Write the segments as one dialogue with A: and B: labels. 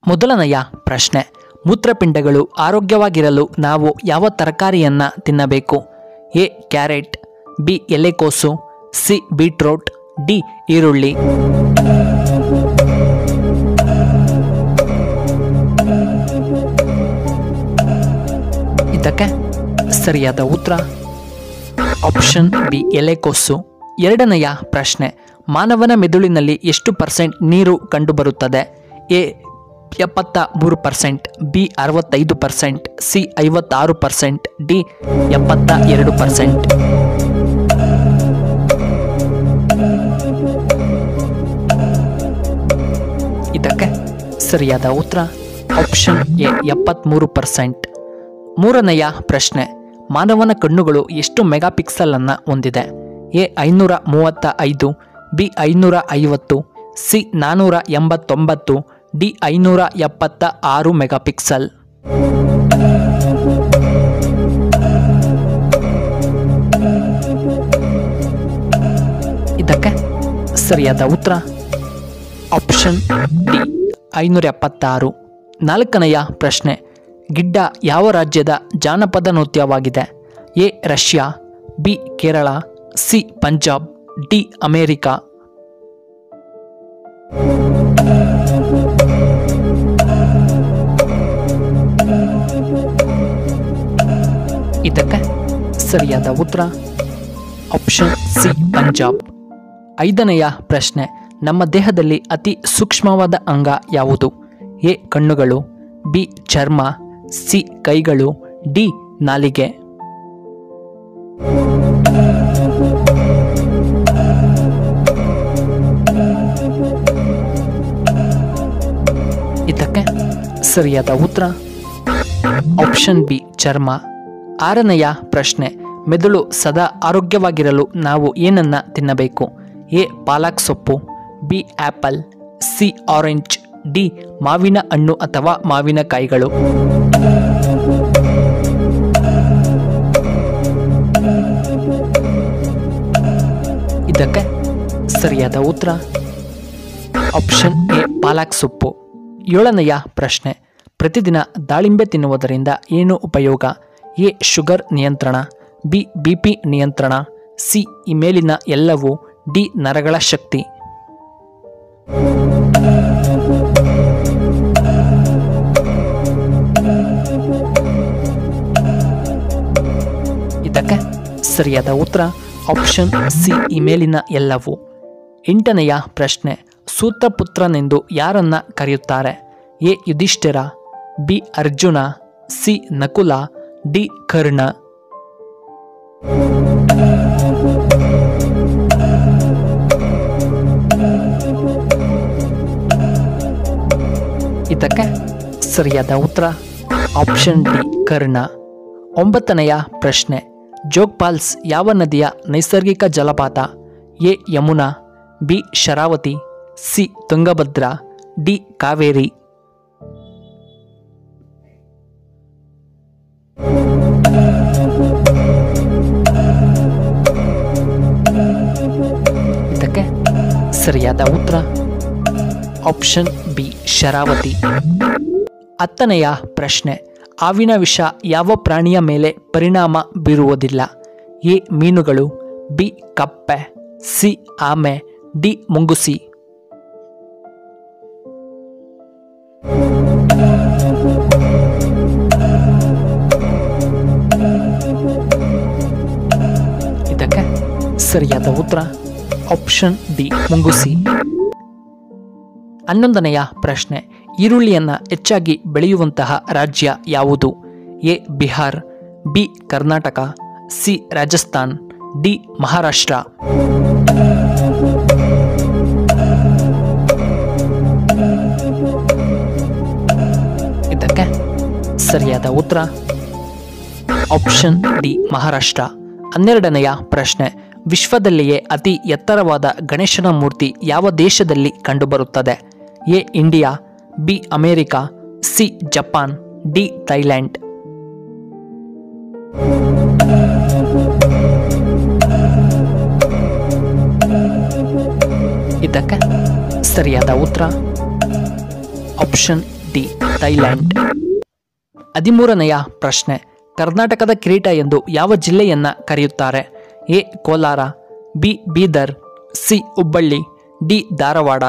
A: ಮೊದಲನೆಯ ಪ್ರಶ್ನೆ, ಮೂತ್ರಪಿಂಡಗಳು ಆರೋಗ್ಯವಾಗಿರಲು ನಾವು ಯಾವ ತರಕಾರಿಯನ್ನು ತಿನ್ನಬೇಕು? ಎ ಕ್ಯಾರೆಟ್, ಬಿ ಎಲೆಕೋಸು, ಸಿ ಬೀಟ್ರೋಟ್, ಡಿ ಈರುಳ್ಳಿ. ಇದಕ್ಕೆ ಸರಿಯಾದ ಉತ್ತರ ಆಪ್ಷನ್ ಬಿ ಎಲೆಕೋಸು. ಎರಡನೆಯ ಪ್ರಶ್ನೆ, ಮಾನವನ ಮೆದುಳಿನಲ್ಲಿ ಎಷ್ಟು % ನೀರು ಕಂಡುಬರುತ್ತದೆ? A 73%, B 65%, C 56%, D 72%. ಇದಕ್ಕೆ ಸರಿಯಾದ ಉತ್ತರ ಆಪ್ಷನ್ ಎ 73%. ಮೂರನೆಯ ಪ್ರಶ್ನೆ, ಮಾನವನ ಕಣ್ಣುಗಳು ಎಷ್ಟು ಮೆಗಾಪಿಕ್ಸೆಲ್ ಅನ್ನು ಹೊಂದಿದೆ? A 535, B 550, C 489, D 576 megapixel. ಇದಕ್ಕೆ ಸರಿಯಾದ ಉತ್ತರ ಆಪ್ಷನ್ ಡಿ 576. ನಾಲ್ಕನೆಯ ಪ್ರಶ್ನೆ, ಗಿಡ್ಡ ಯಾವ ರಾಜ್ಯದ ಜಾನಪದ ನೃತ್ಯವಾಗಿದೆ? A Russia, B Kerala, C Punjab, D America. ಇದಕ್ಕೆ ಸರಿಯಾದ ಉತ್ತರ ಆಪ್ಷನ್ ಸಿ ಪಂಜಾಬ್. ಐದನೆಯ ಪ್ರಶ್ನೆ, ನಮ್ಮ ದೇಹದಲ್ಲಿ ಅತಿ ಸೂಕ್ಷ್ಮವಾದ ಅಂಗ ಯಾವುದು? ಎ ಕಣ್ಣುಗಳು, ಬಿ ಚರ್ಮ, ಸಿ ಕೈಗಳು, ಡಿ ನಾಲಿಗೆ. ಇದಕ್ಕೆ ಸರಿಯಾದ ಉತ್ತರ ಆಪ್ಷನ್ ಬಿ ಚರ್ಮ. ಆರನೆಯ ಪ್ರಶ್ನೆ, ಮೆದುಳು ಸದಾ ಆರೋಗ್ಯವಾಗಿರಲು ನಾವು ಏನನ್ನ ತಿನ್ನಬೇಕು? ಎ ಪಾಲಕ್ ಸೊಪ್ಪು, B apple, C orange, D ಮಾವಿನ ಹಣ್ಣು ಅಥವಾ ಮಾವಿನಕಾಯಿಗಳು. ಇದಕ್ಕೆ ಸರಿಯಾದ ಉತ್ತರ ಆಪ್ಷನ್ ಎ ಪಾಲಕ್ ಸೊಪ್ಪು. ಏಳನೆಯ ಪ್ರಶ್ನೆ, ಪ್ರತಿದಿನ ದಾಳಿಂಬೆ ತಿನ್ನುವುದರಿಂದ ಏನು ಉಪಯೋಗ? ಎ ಶುಗರ್ ನಿಯಂತ್ರಣ, ಬಿ BP ನಿಯಂತ್ರಣ, ಸಿ ಈ ಮೇಲಿನ ಎಲ್ಲವೂ, ಡಿ ನರಗಳ ಶಕ್ತಿ. ಇದಕ್ಕೆ ಸರಿಯಾದ ಉತ್ತರ ಆಪ್ಷನ್ ಸಿ ಈ ಮೇಲಿನ ಎಲ್ಲವೂ. ಎಂಟನೆಯ ಪ್ರಶ್ನೆ, ಸೂತಪುತ್ರನೆಂದು ಯಾರನ್ನ ಕರೆಯುತ್ತಾರೆ? A Yudhishthira, B Arjuna, C Nakula, D Karna. ಇದಕ್ಕೆ ಸರಿಯಾದ ಉತ್ತರ ಆಪ್ಷನ್ ಡಿ ಕರ್ಣ. ಒಂಬತ್ತನೆಯ ಪ್ರಶ್ನೆ, ಜೋಗ್ ಫಾಲ್ಸ್ ಯಾವ ನದಿಯ ನೈಸರ್ಗಿಕ ಜಲಪಾತ? A Yamuna, B Sharavathi, C Tungabhadra, D Kaveri. ಇದಕ್ಕೆ ಸರಿಯಾದ ಉತ್ತರ ಆಪ್ಷನ್ ಬಿ ಶರಾವತಿ. ಹತ್ತನೆಯ ಪ್ರಶ್ನೆ, ಹಾವಿನ ವಿಷ ಯಾವ ಪ್ರಾಣಿಯ ಮೇಲೆ ಪರಿಣಾಮ ಬೀರುವುದಿಲ್ಲ? ಎ ಮೀನುಗಳು, ಬಿ ಕಪ್ಪೆ, ಸಿ ಆಮೆ, ಡಿ ಮುಂಗುಸಿ. ಇದಕ್ಕೆ ಸರಿಯಾದ ಉತ್ತರ ಆಪ್ಷನ್ ಡಿ ಮುಂಗುಸಿ. 11ನೆಯ ಪ್ರಶ್ನೆ, ಈರುಳ್ಳಿಯನ್ನು ಹೆಚ್ಚಾಗಿ ಬೆಳೆಯುವಂತಹ ರಾಜ್ಯ ಯಾವುದು? A Bihar, B Karnataka, C Rajasthan, D Maharashtra. ಇದಕ್ಕೆ ಸರಿಯಾದ ಉತ್ತರ ಆಪ್ಷನ್ ಡಿ ಮಹಾರಾಷ್ಟ್ರ. 12ನೆಯ ಪ್ರಶ್ನೆ, ವಿಶ್ವದಲ್ಲಿಯೇ ಅತಿ ಎತ್ತರವಾದ ಗಣೇಶನ ಮೂರ್ತಿ ಯಾವ ದೇಶದಲ್ಲಿ ಕಂಡುಬರುತ್ತದೆ? A India, B America, C Japan, D Thailand. ಇದಕ್ಕೆ ಸರಿಯಾದ ಉತ್ತರ ಆಪ್ಷನ್ ಡಿ ಥೈಲ್ಯಾಂಡ್. 13ನೆಯ ಪ್ರಶ್ನೆ, ಕರ್ನಾಟಕದ ಕಿರೀಟ ಎಂದು ಯಾವ ಜಿಲ್ಲೆಯನ್ನ ಕರೆಯುತ್ತಾರೆ? A Kolar, B Bidar, C Hubballi, D Dharwad.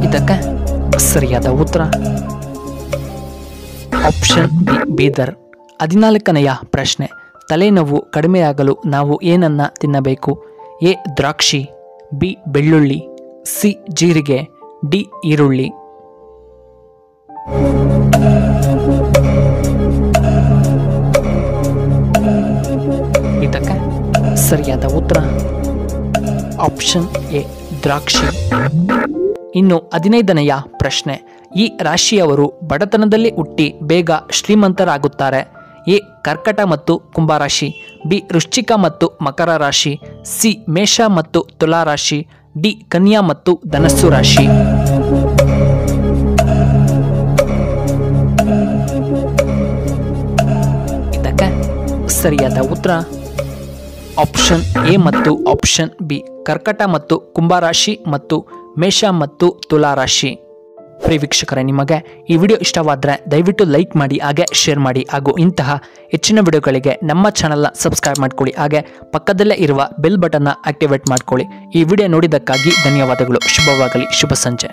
A: ಇದಕ್ಕೆ ಸರಿಯಾದ ಉತ್ತರ ಆಪ್ಷನ್ ಬಿ ಬೀದರ್. 14ನೆಯ ಪ್ರಶ್ನೆ, ತಲೆನೋವು ಕಡಿಮೆಯಾಗಲು ನಾವು ಏನನ್ನ ತಿನ್ನಬೇಕು? ಎ ದ್ರಾಕ್ಷಿ, ಬಿ ಬೆಳ್ಳುಳ್ಳಿ, ಸಿ ಜೀರಿಗೆ, ಡಿ ಈರುಳ್ಳಿ. ಇದಕ್ಕೆ ಸರಿಯಾದ ಉತ್ತರ ಆಪ್ಷನ್ ಎ ದ್ರಾಕ್ಷಿ. ಇನ್ನು 15ನೆಯ ಪ್ರಶ್ನೆ, ಈ ರಾಶಿಯವರು ಬಡತನದಲ್ಲಿ ಹುಟ್ಟಿ ಬೇಗ ಶ್ರೀಮಂತರಾಗುತ್ತಾರೆ. ಎ ಕರ್ಕಟ ಮತ್ತು ಕುಂಭರಾಶಿ, ಬಿ ವೃಶ್ಚಿಕ ಮತ್ತು ಮಕರ ರಾಶಿ, ಸಿ ಮೇಷ ಮತ್ತು ತುಲಾ ರಾಶಿ, ಡಿ ಕನ್ಯಾ ಮತ್ತು ಧನಸ್ಸು ರಾಶಿ. ಇದಕ್ಕೆ ಸರಿಯಾದ ಉತ್ತರ ಆಪ್ಷನ್ ಎ ಮತ್ತು ಆಪ್ಷನ್ ಬಿ ಕರ್ಕಟ ಮತ್ತು ಕುಂಭರಾಶಿ ಮತ್ತು ಮೇಷ ಮತ್ತು ತುಲಾ ರಾಶಿ. ಪ್ರಿಯ ವೀಕ್ಷಕರೇ, ನಿಮಗೆ ಈ ವಿಡಿಯೋ ಇಷ್ಟವಾದರೆ ದಯವಿಟ್ಟು ಲೈಕ್ ಮಾಡಿ, ಹಾಗೆ ಶೇರ್ ಮಾಡಿ, ಹಾಗೂ ಇಂತಹ ಹೆಚ್ಚಿನ ವಿಡಿಯೋಗಳಿಗೆ ನಮ್ಮ ಚಾನಲ್ನ ಸಬ್ಸ್ಕ್ರೈಬ್ ಮಾಡ್ಕೊಳ್ಳಿ, ಹಾಗೆ ಪಕ್ಕದಲ್ಲೇ ಇರುವ ಬೆಲ್ ಬಟನ್ನ ಆಕ್ಟಿವೇಟ್ ಮಾಡ್ಕೊಳ್ಳಿ. ಈ ವಿಡಿಯೋ ನೋಡಿದ್ದಕ್ಕಾಗಿ ಧನ್ಯವಾದಗಳು. ಶುಭವಾಗಲಿ. ಶುಭ ಸಂಜೆ.